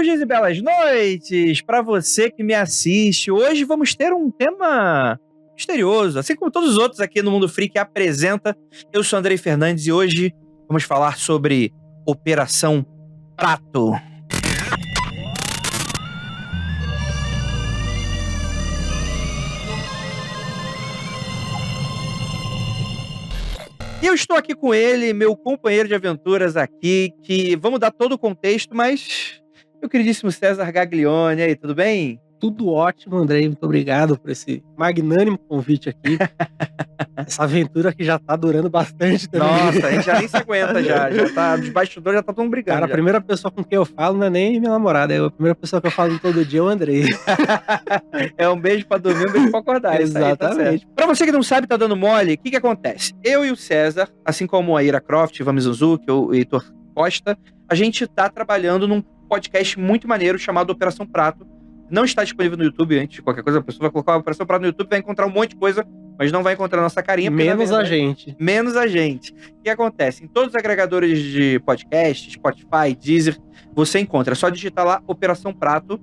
Bons dias e belas noites para você que me assiste. Hoje vamos ter um tema misterioso, assim como todos os outros aqui no Mundo Freak apresenta. Eu sou Andrei Fernandes e hoje vamos falar sobre Operação Prato. E eu estou aqui com ele, meu companheiro de aventuras aqui, que vamos dar todo o contexto, mas meu queridíssimo César Gaglione, e aí, tudo bem? Tudo ótimo, Andrei. Muito obrigado por esse magnânimo convite aqui. Essa aventura que já tá durando bastante também. Nossa, a gente já nem se aguenta já tá, os bastidores já tá todo mundo brigando. Cara, a primeira pessoa com quem eu falo não é nem minha namorada, é a primeira pessoa que eu falo todo dia é o Andrei. É um beijo pra dormir, um beijo pra acordar. Exatamente. Tá, pra você que não sabe, tá dando mole, o que acontece? Eu e o César, assim como a Ira Croft, Ivan Mizanzuki, o Heitor Costa, a gente tá trabalhando num podcast muito maneiro chamado Operação Prato. Não está disponível no YouTube, antes de qualquer coisa, a pessoa vai colocar a Operação Prato no YouTube, vai encontrar um monte de coisa, mas não vai encontrar a nossa carinha. Menos a gente. Menos a gente. O que acontece? Em todos os agregadores de podcast, Spotify, Deezer, você encontra. É só digitar lá Operação Prato,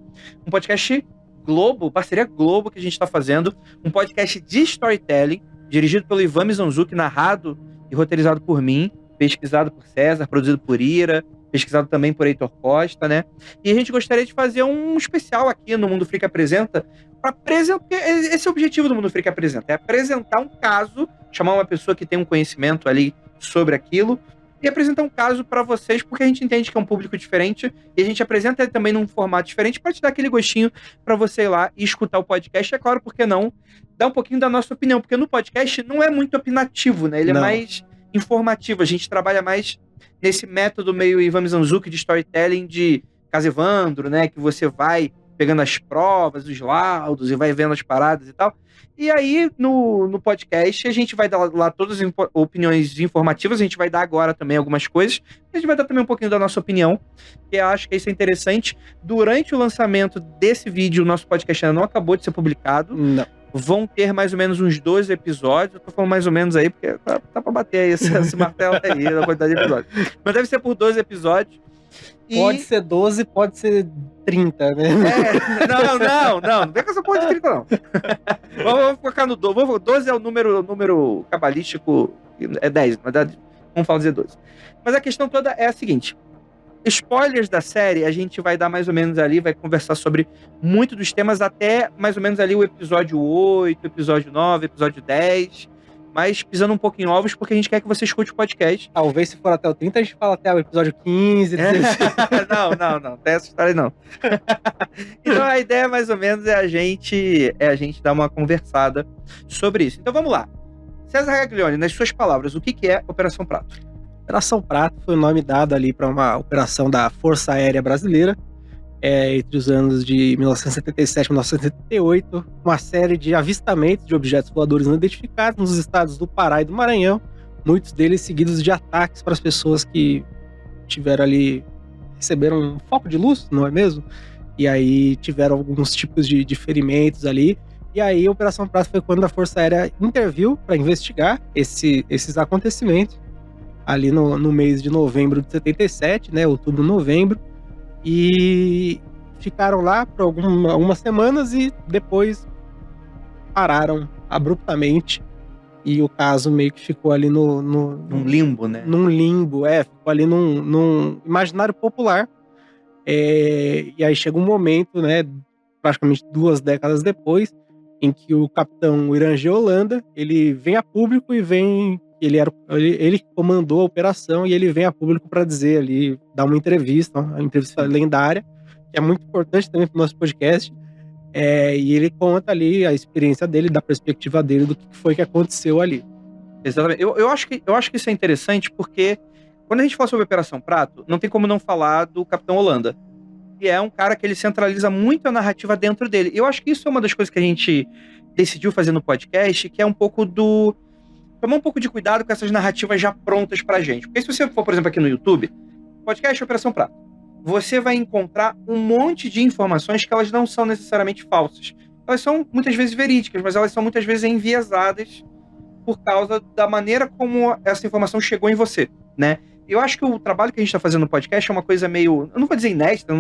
um podcast Globo, parceria Globo que a gente está fazendo, um podcast de storytelling, dirigido pelo Ivan Mizanzuki, narrado e roteirizado por mim, pesquisado por César, produzido por Ira, pesquisado também por Heitor Costa, né? E a gente gostaria de fazer um especial aqui no Mundo Freak Apresenta, para apresentar, porque esse é o objetivo do Mundo Freak Apresenta, é apresentar um caso, chamar uma pessoa que tem um conhecimento ali sobre aquilo, e apresentar um caso para vocês, porque a gente entende que é um público diferente, e a gente apresenta ele também num formato diferente, para te dar aquele gostinho para você ir lá e escutar o podcast. É claro, por que não? Dar um pouquinho da nossa opinião, porque no podcast não é muito opinativo, né? Ele é mais informativo, a gente trabalha mais nesse método meio Ivan Mizanzuki de storytelling de Caso Evandro, né? Que você vai pegando as provas, os laudos e vai vendo as paradas e tal. E aí, no podcast, a gente vai dar lá todas as opiniões informativas, a gente vai dar agora também algumas coisas, e a gente vai dar também um pouquinho da nossa opinião, que eu acho que isso é interessante. Durante o lançamento desse vídeo, o nosso podcast ainda não acabou de ser publicado. Não. Vão ter mais ou menos uns 12 episódios. Eu tô falando mais ou menos aí, porque tá pra bater aí esse martelo aí, na quantidade de episódios. Mas deve ser por 12 episódios. Pode ser 12, pode ser 30, né? Não vem com essa porra de 30, não. Vamos focar no 12. 12 é o número cabalístico, é 10, na verdade, vamos falar dizer 12. Mas a questão toda é a seguinte: spoilers da série, a gente vai dar mais ou menos ali, vai conversar sobre muito dos temas até mais ou menos ali o episódio 8, episódio 9, episódio 10, mas pisando um pouco em ovos, porque a gente quer que você escute o podcast. Talvez se for até o 30, a gente fala até o episódio 15, 16. Não, tem essa história não. Então a ideia mais ou menos é a gente dar uma conversada sobre isso. Então vamos lá. César Gaglione, nas suas palavras, o que é Operação Prato? Operação Prato foi o nome dado ali para uma operação da Força Aérea Brasileira, entre os anos de 1977 e 1978, uma série de avistamentos de objetos voadores não identificados nos estados do Pará e do Maranhão, muitos deles seguidos de ataques para as pessoas que receberam um foco de luz, não é mesmo? E aí tiveram alguns tipos de ferimentos ali. E aí a Operação Prato foi quando a Força Aérea interviu para investigar esses acontecimentos, ali no mês de novembro de 77, né, outubro, novembro, e ficaram lá por algumas semanas e depois pararam abruptamente, e o caso meio que ficou ali num limbo, né? Num limbo, ficou ali num imaginário popular, e aí chega um momento, né, praticamente 2 décadas depois, em que o capitão Irangê Holanda, ele vem a público e ele comandou a operação, e ele vem a público para dizer ali, dar uma entrevista lendária, que é muito importante também para o nosso podcast, e ele conta ali a experiência dele, da perspectiva dele, do que foi que aconteceu ali. Exatamente. Eu acho que isso é interessante, porque quando a gente fala sobre Operação Prato, não tem como não falar do Capitão Holanda, que é um cara que ele centraliza muito a narrativa dentro dele. Eu acho que isso é uma das coisas que a gente decidiu fazer no podcast, que é um pouco tomar um pouco de cuidado com essas narrativas já prontas pra gente. Porque se você for, por exemplo, aqui no YouTube, podcast Operação Prato, você vai encontrar um monte de informações que elas não são necessariamente falsas. Elas são muitas vezes verídicas, mas elas são muitas vezes enviesadas por causa da maneira como essa informação chegou em você, né? eu acho que o trabalho que a gente tá fazendo no podcast é uma coisa meio, eu não vou dizer inédita,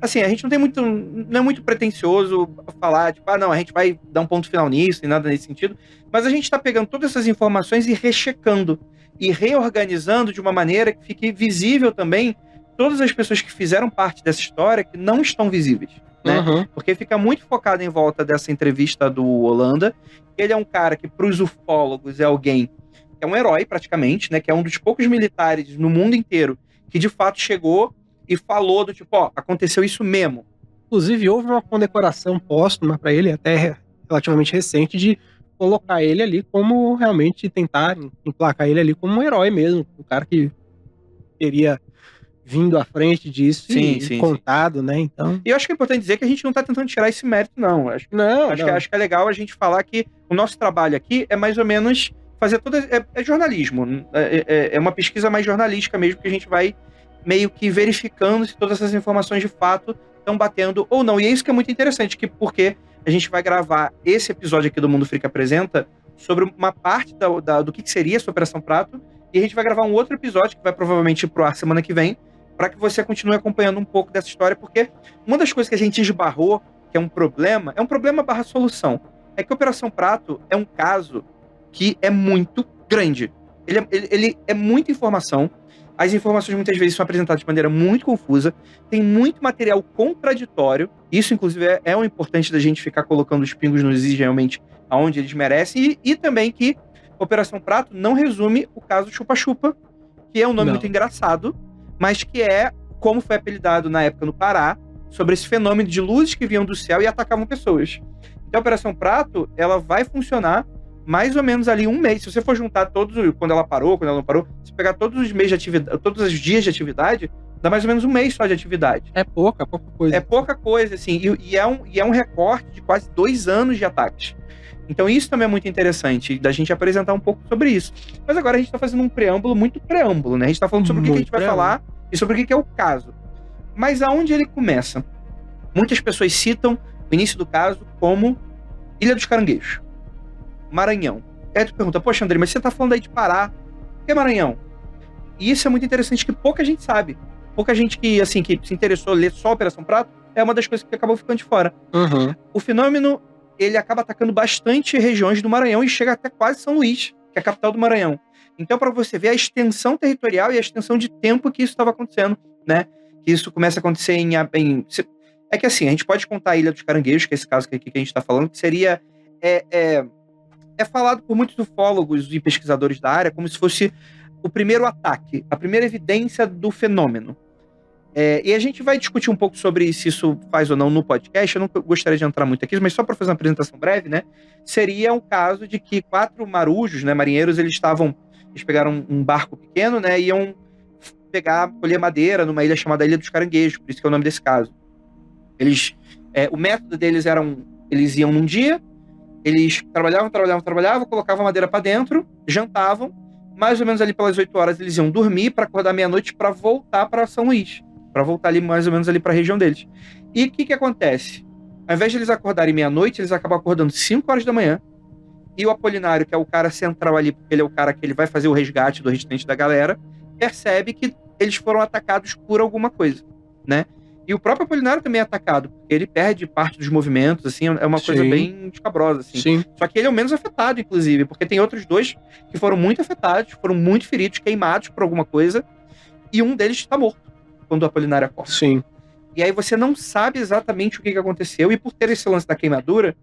assim, a gente não tem muito, não é muito pretencioso falar, tipo, não, a gente vai dar um ponto final nisso, e nada nesse sentido, mas a gente tá pegando todas essas informações e rechecando, e reorganizando de uma maneira que fique visível também todas as pessoas que fizeram parte dessa história que não estão visíveis, né? Uhum. Porque fica muito focado em volta dessa entrevista do Holanda. Ele é um cara que, para os ufólogos, é alguém que é um herói, praticamente, né? Que é um dos poucos militares no mundo inteiro que, de fato, chegou e falou do tipo, ó, aconteceu isso mesmo. Inclusive, houve uma condecoração póstuma para ele, até relativamente recente, de colocar ele ali como realmente tentar emplacar ele ali como um herói mesmo, o cara que teria vindo à frente disso e contado, né? Então. E eu acho que é importante dizer que a gente não tá tentando tirar esse mérito, não. Acho que é legal a gente falar que o nosso trabalho aqui é mais ou menos fazer toda. É jornalismo. É uma pesquisa mais jornalística mesmo, que a gente vai meio que verificando se todas essas informações de fato estão batendo ou não. E é isso que é muito interessante, porque a gente vai gravar esse episódio aqui do Mundo Freak Apresenta sobre uma parte do que seria essa Operação Prato, e a gente vai gravar um outro episódio que vai provavelmente ir pro ar semana que vem, para que você continue acompanhando um pouco dessa história, porque uma das coisas que a gente esbarrou, que é um problema barra solução, é que a Operação Prato é um caso que é muito grande. Ele é muita informação, as informações muitas vezes são apresentadas de maneira muito confusa, tem muito material contraditório, isso inclusive é o importante da gente ficar colocando os pingos nos is realmente aonde eles merecem, e também que Operação Prato não resume o caso Chupa-Chupa, que é um nome muito engraçado, mas que é como foi apelidado na época no Pará, sobre esse fenômeno de luzes que vinham do céu e atacavam pessoas. Então a Operação Prato, ela vai funcionar mais ou menos ali um mês. Se você for juntar todos, quando ela parou, quando ela não parou, se pegar todos os meses de atividade, todos os dias de atividade, dá mais ou menos um mês só de atividade. É pouca coisa. É pouca coisa, assim, e é um recorte de quase 2 anos de ataques. Então isso também é muito interessante, da gente apresentar um pouco sobre isso. Mas agora a gente tá fazendo um preâmbulo, muito preâmbulo, né? A gente tá falando sobre o que a gente vai falar e sobre o que é o caso. Mas aonde ele começa? Muitas pessoas citam o início do caso como Ilha dos Caranguejos, Maranhão. Aí tu pergunta, poxa, André, mas você tá falando aí de Pará, o que é Maranhão? E isso é muito interessante, que pouca gente sabe. Pouca gente que se interessou ler só a Operação Prato, é uma das coisas que acabou ficando de fora. Uhum. O fenômeno, ele acaba atacando bastante regiões do Maranhão e chega até quase São Luís, que é a capital do Maranhão. Então, para você ver a extensão territorial e a extensão de tempo que isso estava acontecendo, né? Que isso começa a acontecer É que assim, a gente pode contar a Ilha dos Caranguejos, que é esse caso aqui que a gente está falando, que seria... É falado por muitos ufólogos e pesquisadores da área como se fosse o primeiro ataque, a primeira evidência do fenômeno. E a gente vai discutir um pouco sobre se isso faz ou não no podcast. Eu não gostaria de entrar muito aqui, mas só para fazer uma apresentação breve, né? Seria um caso de que 4 marujos, né, marinheiros, eles pegaram um barco pequeno, né, e iam colher madeira numa ilha chamada Ilha dos Caranguejos, por isso que é o nome desse caso. O método deles eles iam num dia, eles trabalhavam, colocavam a madeira para dentro, jantavam, mais ou menos ali pelas 8 horas eles iam dormir para acordar meia-noite para voltar para São Luís, para voltar ali mais ou menos ali para a região deles. E o que acontece? Ao invés de eles acordarem meia-noite, eles acabam acordando 5 horas da manhã, e o Apolinário, que é o cara central ali, porque ele é o cara que ele vai fazer o resgate do restante da galera, percebe que eles foram atacados por alguma coisa, né? E o próprio Apolinário também é atacado, porque ele perde parte dos movimentos, assim, é uma coisa bem escabrosa, assim. Sim. Só que ele é o menos afetado, inclusive, porque tem outros 2 que foram muito afetados, foram muito feridos, queimados por alguma coisa, e um deles está morto quando o Apolinário acorda. Sim. E aí você não sabe exatamente o que aconteceu, e por ter esse lance da queimadura,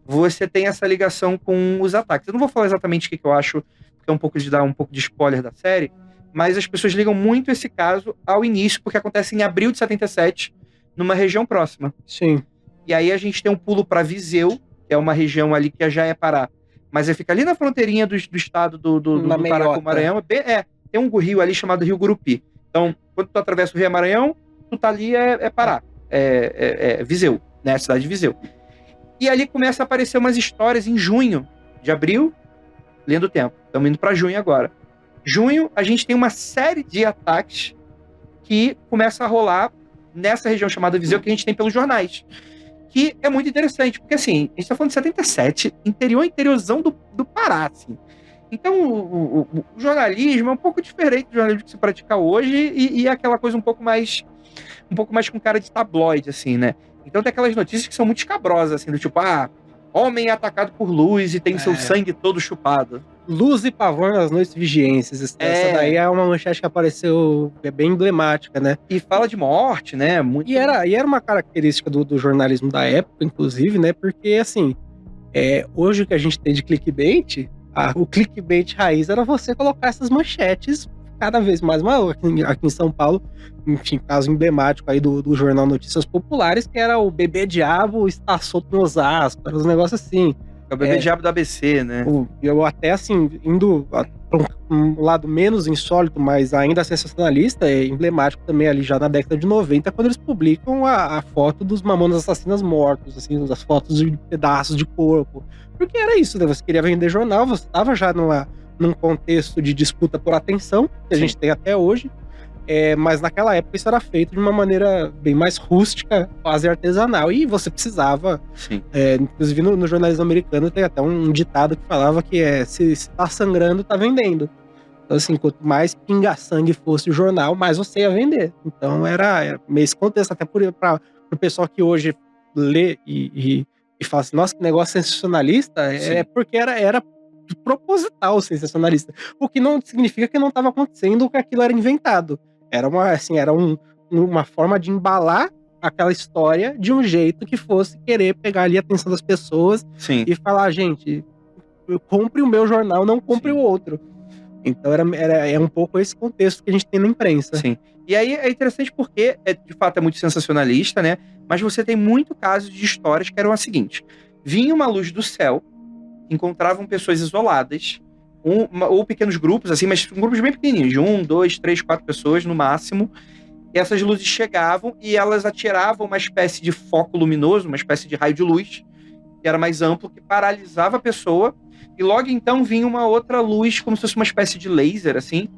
você tem essa ligação com os ataques. Eu não vou falar exatamente o que eu acho, porque é um pouco de dar um pouco de spoiler da série, mas as pessoas ligam muito esse caso ao início, porque acontece em abril de 77, numa região próxima. Sim. E aí a gente tem um pulo para Viseu, que é uma região ali que já é Pará, mas fica ali na fronteirinha do estado do Pará com o Maranhão. Tem um rio ali chamado Rio Gurupi. Então, quando tu atravessa o Rio Maranhão, tu tá ali, é Pará. É Viseu, né? A cidade de Viseu. E ali começa a aparecer umas histórias em junho, de abril, lendo o tempo. Estamos indo para junho agora. Junho, a gente tem uma série de ataques que começa a rolar nessa região chamada Viseu, que a gente tem pelos jornais. Que é muito interessante, porque assim, a gente tá falando de 77, interiorzão do Pará, assim. Então, o jornalismo é um pouco diferente do jornalismo que se pratica hoje e é aquela coisa um pouco mais com cara de tabloide, assim, né? Então tem aquelas notícias que são muito escabrosas, assim, do tipo, homem é atacado por luz e tem seu sangue todo chupado. Luz e pavor nas noites vigienses. Essa daí é uma manchete que apareceu, é bem emblemática, né? E fala de morte, né? Muito... E era uma característica do jornalismo da época, inclusive, né? Porque, assim, hoje o que a gente tem de clickbait, o clickbait raiz era você colocar essas manchetes cada vez mais aqui em São Paulo, enfim, caso emblemático aí do jornal Notícias Populares, que era o bebê diabo está solto no Osasco, era uns negócios assim. É o bebê diabo do ABC, né? Eu até, assim, indo para um lado menos insólito, mas ainda sensacionalista, é emblemático também ali já na década de 90, quando eles publicam a foto dos Mamonas Assassinas mortos, assim, as fotos de pedaços de corpo. Porque era isso, né? Você queria vender jornal, você estava já num contexto de disputa por atenção, que a gente tem até hoje, mas naquela época isso era feito de uma maneira bem mais rústica, quase artesanal, e você precisava, inclusive no jornalismo americano tem até um ditado que falava que se tá sangrando, tá vendendo. Então, assim, quanto mais pinga-sangue fosse o jornal, mais você ia vender. Então era meio esse contexto, até para o pessoal que hoje lê e fala assim, nossa, que negócio sensacionalista, porque era proposital sensacionalista. O que não significa que não estava acontecendo ou que aquilo era inventado. Era uma forma de embalar aquela história de um jeito que fosse querer pegar ali a atenção das pessoas e falar, gente, compre o meu jornal, não compre o outro. Então é um pouco esse contexto que a gente tem na imprensa. Sim. E aí é interessante porque, de fato, é muito sensacionalista, né? Mas você tem muito casos de histórias que eram a seguinte: vinha uma luz do céu, encontravam pessoas isoladas, ou pequenos grupos, assim, mas grupos bem pequenininhos, de 1, 2, 3, 4 pessoas no máximo. E essas luzes chegavam e elas atiravam uma espécie de foco luminoso, uma espécie de raio de luz, que era mais amplo, que paralisava a pessoa. E logo então vinha uma outra luz, como se fosse uma espécie de laser, assim,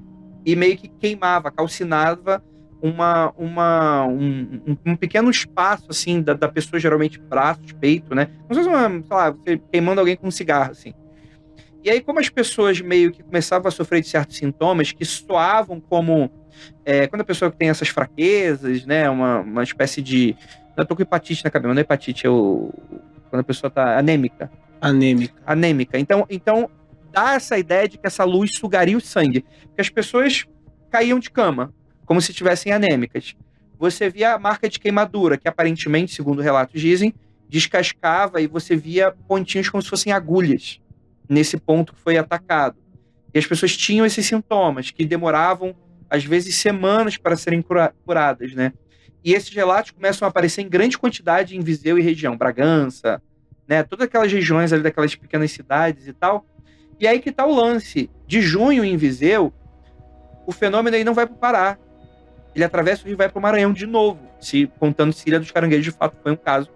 e meio que queimava, calcinava um pequeno espaço, assim, da pessoa, geralmente braços, peito, né? Como se fosse sei lá, você queimando alguém com um cigarro, assim. E aí, como as pessoas meio que começavam a sofrer de certos sintomas que soavam como... quando a pessoa tem essas fraquezas, né? Uma espécie de... Eu tô com hepatite na cabeça, não é hepatite, quando a pessoa tá anêmica. Anêmica. Então, dá essa ideia de que essa luz sugaria o sangue. Porque as pessoas caíam de cama, como se estivessem anêmicas. Você via a marca de queimadura, que aparentemente, segundo relatos dizem, descascava e você via pontinhos como se fossem agulhas nesse ponto que foi atacado. E as pessoas tinham esses sintomas, que demoravam, às vezes, semanas para serem curadas, né? E esses relatos começam a aparecer em grande quantidade em Viseu e região, Bragança, né? Todas aquelas regiões ali daquelas pequenas cidades e tal. E aí que tá o lance. De junho em Viseu, o fenômeno aí não vai para o Pará. Ele atravessa o rio e vai para o Maranhão de novo. Contando se Ilha dos Caranguejos, de fato, foi um caso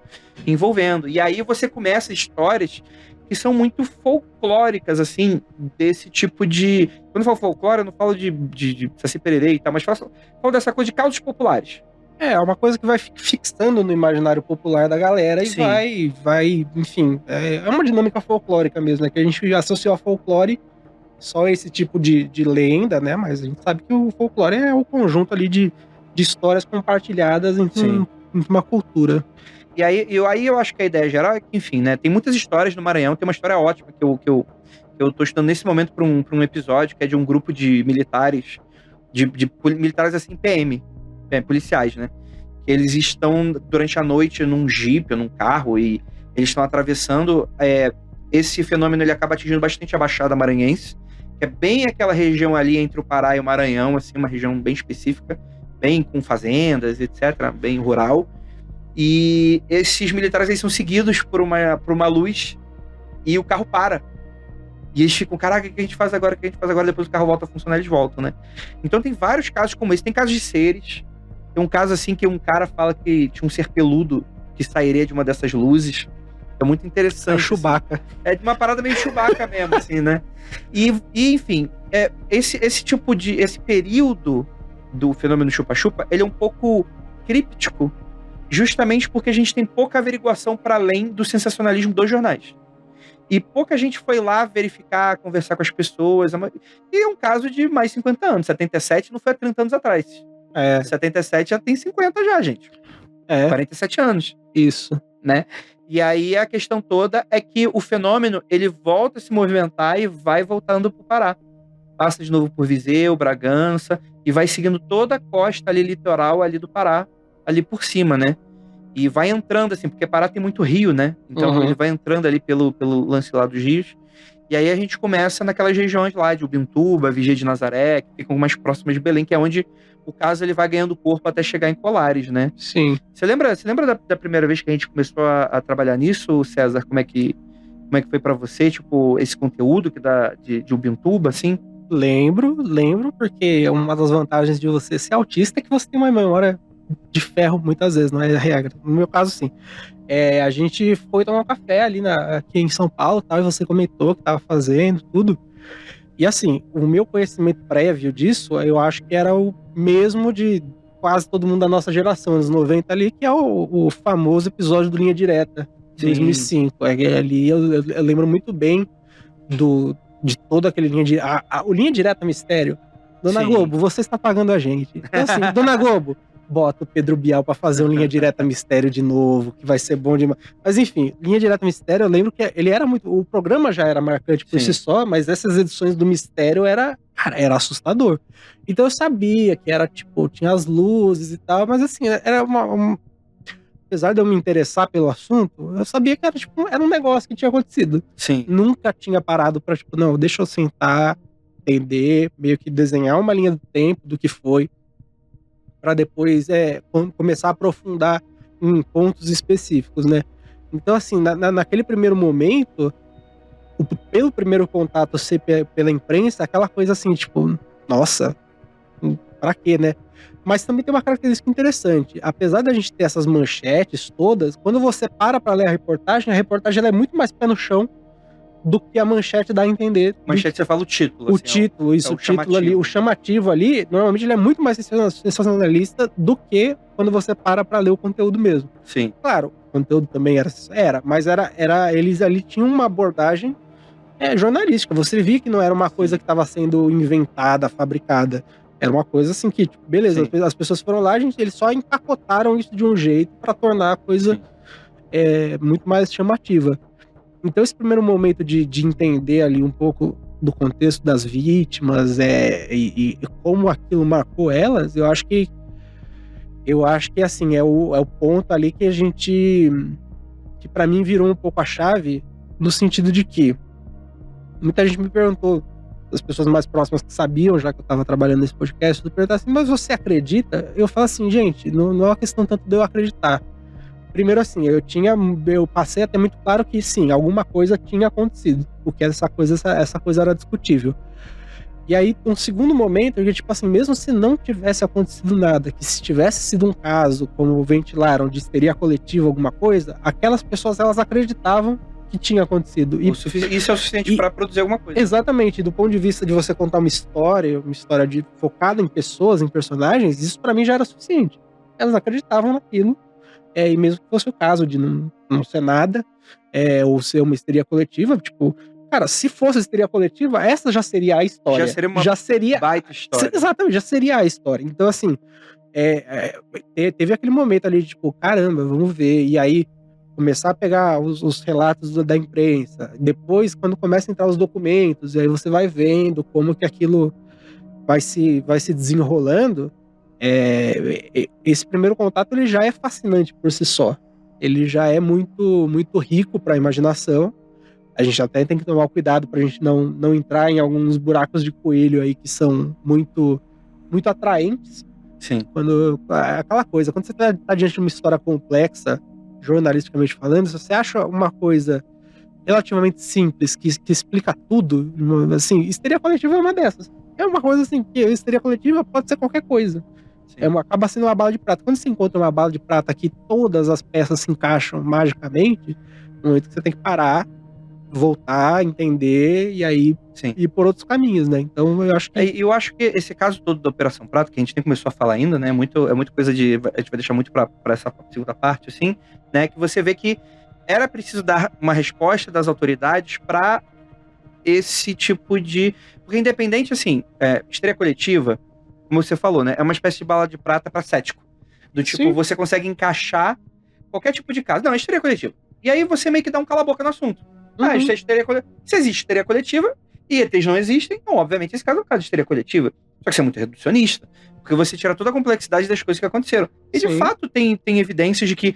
envolvendo. E aí você começa histórias que são muito folclóricas, assim, desse tipo de... Quando eu falo folclore, eu não falo de Saci Pererê e tal, mas falo dessa coisa de causos populares. É uma coisa que vai fixando no imaginário popular da galera e vai, enfim, é uma dinâmica folclórica mesmo, né? Que a gente já associou a folclore só esse tipo de lenda, né? Mas a gente sabe que o folclore é o conjunto ali de histórias compartilhadas entre uma cultura. E aí eu acho que a ideia geral é que, enfim, né? Tem muitas histórias no Maranhão, tem uma história ótima que eu tô estudando nesse momento para um episódio, que é de um grupo de militares, de militares assim, PM, policiais, né? Que eles estão durante a noite num jipe, num carro, e eles estão atravessando. Esse fenômeno ele acaba atingindo bastante a Baixada Maranhense, que é bem aquela região ali entre o Pará e o Maranhão, assim, uma região bem específica, bem com fazendas, etc., bem rural. E esses militares aí são seguidos por uma luz e o carro para. E eles ficam, caraca, o que a gente faz agora? Depois o carro volta a funcionar, eles voltam, né? Então tem vários casos como esse. Tem casos de seres. Tem um caso assim que um cara fala que tinha um ser peludo que sairia de uma dessas luzes. É muito interessante. É Chewbacca. Assim. É de uma parada meio Chewbacca mesmo, assim, né? E enfim, esse período do fenômeno chupa-chupa, ele é um pouco críptico, justamente porque a gente tem pouca averiguação para além do sensacionalismo dos jornais. E pouca gente foi lá verificar, conversar com as pessoas. E é um caso de mais 50 anos. 77 não foi há 30 anos atrás. 77 já tem 50 já, gente. 47 anos. Isso. Né? E aí a questão toda é que o fenômeno, ele volta a se movimentar e vai voltando pro Pará. Passa de novo por Viseu, Bragança, e vai seguindo toda a costa ali, litoral ali do Pará, ali por cima, né? E vai entrando assim, porque Pará tem muito rio, né? Então ele vai entrando ali pelo lance lá dos rios. E aí a gente começa naquelas regiões lá de Ubintuba, Vigia de Nazaré, que ficam mais próximas de Belém, que é onde o caso ele vai ganhando corpo até chegar em Colares, né? Sim. Você lembra da primeira vez que a gente começou a trabalhar nisso, César? Como é que foi pra você, tipo, esse conteúdo que dá de Ubintuba, assim? Lembro, porque uma das vantagens de você ser autista é que você tem uma memória de ferro muitas vezes, não é a regra. No meu caso, sim. A gente foi tomar um café ali aqui em São Paulo, tal, e você comentou que estava fazendo tudo. E assim, o meu conhecimento prévio disso, eu acho que era o mesmo de quase todo mundo da nossa geração, anos 90 ali, que é o famoso episódio do Linha Direta, de 2005. Ali eu lembro muito bem de todo aquele o Linha Direta Mistério. Dona Globo, você está pagando a gente. Então assim, Dona Globo, bota o Pedro Bial pra fazer um Linha Direta Mistério de novo, que vai ser bom demais. Mas enfim, Linha Direta Mistério, eu lembro que ele era muito... O programa já era marcante por si só, mas essas edições do Mistério era assustador. Então eu sabia que era, tipo, tinha as luzes e tal, mas assim, era apesar de eu me interessar pelo assunto, eu sabia que era um negócio que tinha acontecido. Sim. Nunca tinha parado pra, tipo, não, deixa eu sentar, entender, meio que desenhar uma linha do tempo do que foi, para depois começar a aprofundar em pontos específicos, né? Então, assim, naquele primeiro momento, pelo primeiro contato ser pela imprensa, aquela coisa assim, tipo, nossa, pra quê, né? Mas também tem uma característica interessante. Apesar da gente ter essas manchetes todas, quando você para ler a reportagem ela é muito mais pé no chão do que a manchete dá a entender. Manchete, você fala o título. O título, isso, o título ali. O chamativo ali, normalmente ele é muito mais sensacionalista do que quando você para ler o conteúdo mesmo. Sim. Claro, o conteúdo também mas eles ali tinham uma abordagem jornalística. Você via que não era uma coisa que estava sendo inventada, fabricada. Era uma coisa assim que, tipo, beleza, as pessoas foram lá, eles só empacotaram isso de um jeito para tornar a coisa muito mais chamativa. Então esse primeiro momento de entender ali um pouco do contexto das vítimas e como aquilo marcou elas, eu acho que assim, é o ponto ali que que pra mim virou um pouco a chave, no sentido de que muita gente me perguntou, as pessoas mais próximas que sabiam já que eu tava trabalhando nesse podcast, perguntaram assim, mas você acredita? Eu falo assim, gente, não é uma questão tanto de eu acreditar. Primeiro assim, eu passei a ter muito claro que sim, alguma coisa tinha acontecido, porque essa coisa era discutível. E aí, um segundo momento, eu tipo assim, mesmo se não tivesse acontecido nada, que se tivesse sido um caso, como ventilaram, de histeria coletiva, alguma coisa, aquelas pessoas, elas acreditavam que tinha acontecido. Isso é o suficiente para produzir alguma coisa. Exatamente, do ponto de vista de você contar uma história focada em pessoas, em personagens, isso para mim já era suficiente. Elas acreditavam naquilo. E mesmo que fosse o caso de não ser nada, ou ser uma histeria coletiva, tipo, cara, se fosse histeria coletiva, essa já seria a história. Já seria baita história. Exatamente, já seria a história. Então, assim, teve aquele momento ali, tipo, caramba, vamos ver. E aí, começar a pegar os relatos da imprensa. Depois, quando começa a entrar os documentos, e aí você vai vendo como que aquilo vai se desenrolando. Esse primeiro contato ele já é fascinante por si só. Ele já é muito, muito rico para a imaginação. A gente até tem que tomar cuidado para a gente não entrar em alguns buracos de coelho aí que são muito, muito atraentes. Sim. Aquela coisa, quando você tá diante de uma história complexa, jornalisticamente falando, se você acha uma coisa relativamente simples que explica tudo, assim, histeria coletiva é uma dessas. É uma coisa assim, que histeria coletiva pode ser qualquer coisa. Acaba sendo uma bala de prata. Quando você encontra uma bala de prata que todas as peças se encaixam magicamente, no momento que você tem que parar, voltar, entender e aí ir por outros caminhos, né? Então eu acho que... Eu acho que esse caso todo da Operação Prato, que a gente nem começou a falar ainda, né? É muito coisa a gente vai deixar muito pra essa segunda parte, assim, né? Que você vê que era preciso dar uma resposta das autoridades para esse tipo de... Porque independente, assim, histeria coletiva, como você falou, né? É uma espécie de bala de prata para cético. Do tipo, Sim. você consegue encaixar qualquer tipo de caso. Não, é histeria coletiva. E aí você meio que dá um cala-boca no assunto. Ah, isso é histeria coletiva. Se existe histeria coletiva e ETs não existem, então, obviamente, esse caso é um caso de histeria coletiva. Só que você é muito reducionista. Porque você tira toda a complexidade das coisas que aconteceram. E, de Sim. fato, tem evidências de que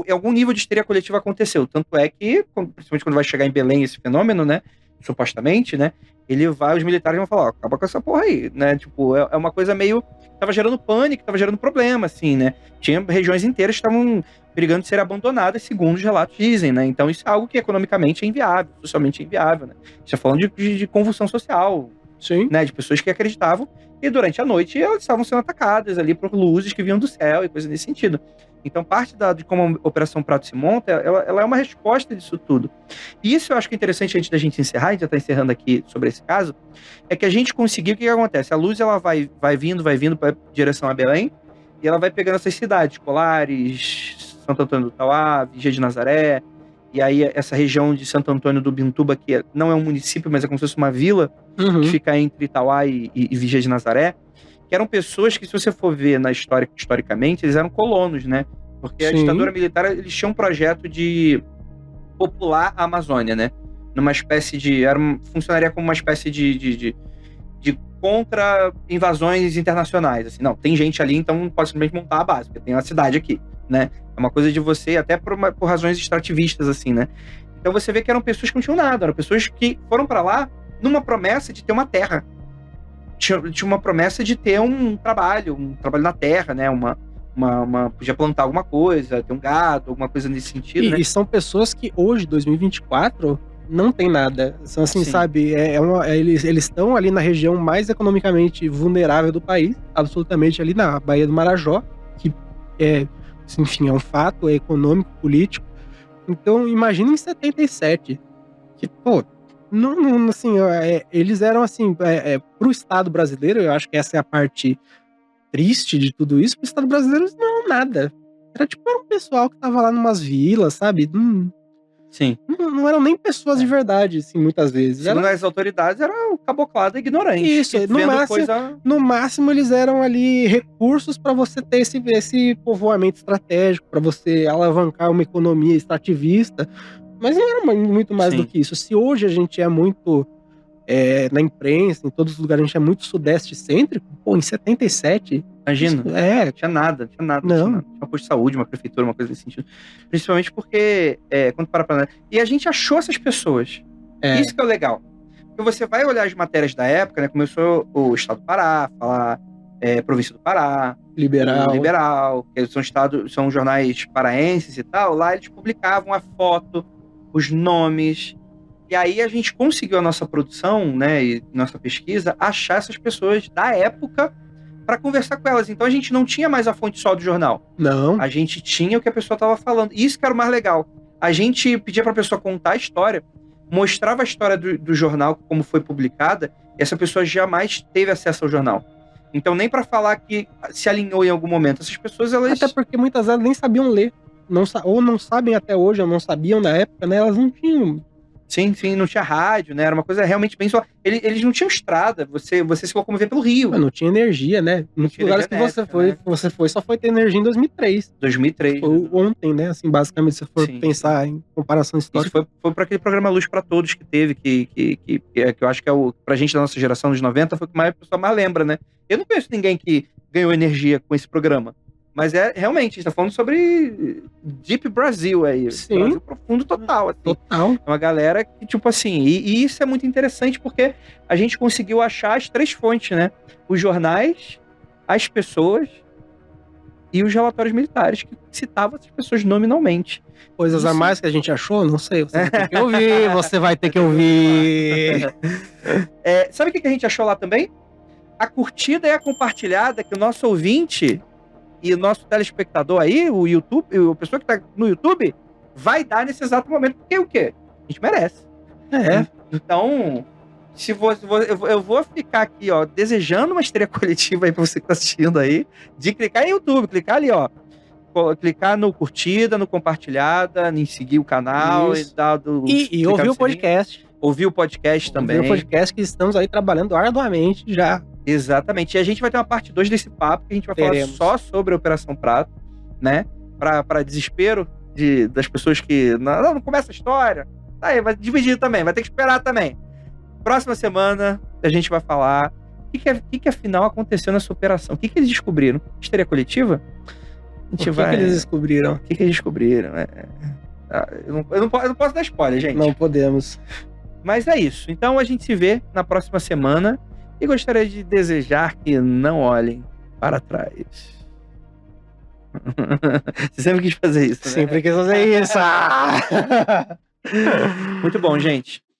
algum nível de histeria coletiva aconteceu. Tanto é que, principalmente quando vai chegar em Belém esse fenômeno, né? Supostamente, né? Os militares vão falar, ó, acaba com essa porra aí, né? Tipo, é uma coisa meio... Tava gerando pânico, tava gerando problema, assim, né? Tinha regiões inteiras que estavam brigando de ser abandonadas, segundo os relatos dizem, né? Então isso é algo que economicamente é inviável, socialmente é inviável, né? A gente tá falando de convulsão social, Sim. né? De pessoas que acreditavam e durante a noite elas estavam sendo atacadas ali por luzes que vinham do céu e coisas nesse sentido. Então parte de como a Operação Prato se monta, ela é uma resposta disso tudo. E isso eu acho que é interessante antes da gente encerrar, a gente já tá encerrando aqui sobre esse caso, é que a gente conseguiu, o que acontece? A luz ela vai vindo para direção a Belém e ela vai pegando essas cidades, Colares, Santo Antônio do Tauá, Vigia de Nazaré, e aí essa região de Santo Antônio do Bintuba, que não é um município, mas é como se fosse uma vila, que fica entre Itauá e Vigia de Nazaré, que eram pessoas que, se você for ver na história, historicamente, eles eram colonos, né? Porque a ditadura militar, eles tinham um projeto de popular a Amazônia, né? Numa espécie de... funcionaria como uma espécie de contra-invasões internacionais. Assim, não, tem gente ali, então pode simplesmente montar a base, porque tem uma cidade aqui, né? É uma coisa de você, até por razões extrativistas, assim, né? Então você vê que eram pessoas que não tinham nada, eram pessoas que foram para lá numa promessa de ter uma terra. Tinha uma promessa de ter um trabalho na terra, né? Podia plantar alguma coisa, ter um gado, alguma coisa nesse sentido, né? E são pessoas que hoje, 2024, não tem nada. São assim, sabe? Eles estão ali na região mais economicamente vulnerável do país, absolutamente ali na Baía do Marajó, que enfim, é um fato, é econômico, político. Então, imagina em 77, que, pô, não assim, eles eram assim, pro Estado brasileiro, eu acho que essa é a parte triste de tudo isso, pro Estado brasileiro não eram nada. Era um pessoal que tava lá numas vilas, sabe? Sim. Não eram nem pessoas de verdade, assim, muitas vezes. Segundo as autoridades, era o caboclado ignorante. Isso, no máximo eles eram ali recursos para você ter esse povoamento estratégico, para você alavancar uma economia extrativista, mas não era muito mais do que isso. Se hoje a gente é muito, na imprensa, em todos os lugares, a gente é muito sudeste cêntrico, pô, em 77... Imagina, tinha nada. Não. Tinha uma posto de saúde, uma prefeitura, uma coisa desse sentido. Principalmente porque, quando para... E a gente achou essas pessoas. Isso que é o legal. Porque você vai olhar as matérias da época, né? Começou o Estado do Pará, falar Província do Pará, Liberal, que são jornais paraenses e tal. Lá eles publicavam a foto, os nomes. E aí a gente conseguiu a nossa produção, né? E nossa pesquisa, achar essas pessoas da época para conversar com elas. Então a gente não tinha mais a fonte só do jornal. Não. A gente tinha o que a pessoa estava falando. E isso que era o mais legal. A gente pedia para a pessoa contar a história, mostrava a história do jornal, como foi publicada, e essa pessoa jamais teve acesso ao jornal. Então nem para falar que se alinhou em algum momento. Essas pessoas, elas... Até porque muitas delas nem sabiam ler. Ou não sabem até hoje, ou não sabiam na época, né? Elas não tinham... Sim, não tinha rádio, né? Era uma coisa realmente bem só. Eles não tinham estrada, você se locomovia pelo rio. Não tinha energia, né? Muitos lugares que você foi, só foi ter energia em 2003. 2003. Foi ontem, né? Assim, basicamente, se for pensar em comparação histórica. Isso foi para aquele programa Luz para Todos que teve, que eu acho que pra gente da nossa geração dos 90, foi o que a pessoa mais lembra, né? Eu não conheço ninguém que ganhou energia com esse programa. Mas realmente, a gente tá falando sobre Deep Brasil aí. Sim. Brasil profundo total. Assim. Total. É uma galera que, tipo assim... E isso é muito interessante porque a gente conseguiu achar as três fontes, né? Os jornais, as pessoas e os relatórios militares que citavam essas pessoas nominalmente. Coisas a mais que a gente achou? Não sei. Você vai ter que ouvir. Você vai ter que ouvir. Sabe o que a gente achou lá também? A curtida e a compartilhada que o nosso ouvinte... E o nosso telespectador aí, o YouTube, a pessoa que tá no YouTube, vai dar nesse exato momento. Porque o quê? A gente merece. Então, eu vou ficar aqui, ó, desejando uma histeria coletiva aí pra você que tá assistindo aí, de clicar em YouTube, clicar ali, ó. clicar no curtida, no compartilhada, em seguir o canal Isso. e dar do. E clicar ouvir no o sininho. podcast. Ouvir o podcast também. Ouvir o podcast que estamos aí trabalhando arduamente já. Exatamente. E a gente vai ter uma parte 2 desse papo, que a gente vai Teremos. falar só sobre a Operação Prato, né? Pra desespero das pessoas que. Não começa a história. Tá aí, vai dividir também, vai ter que esperar também. Próxima semana a gente vai falar o que afinal aconteceu nessa operação. O que eles descobriram? Histeria coletiva? A gente O que eles descobriram? O que eles descobriram? Eu não posso dar spoiler, gente. Não podemos. Mas é isso. Então a gente se vê na próxima semana e gostaria de desejar que não olhem para trás. Você sempre quis fazer isso, né? Sempre quis fazer isso. Muito bom, gente.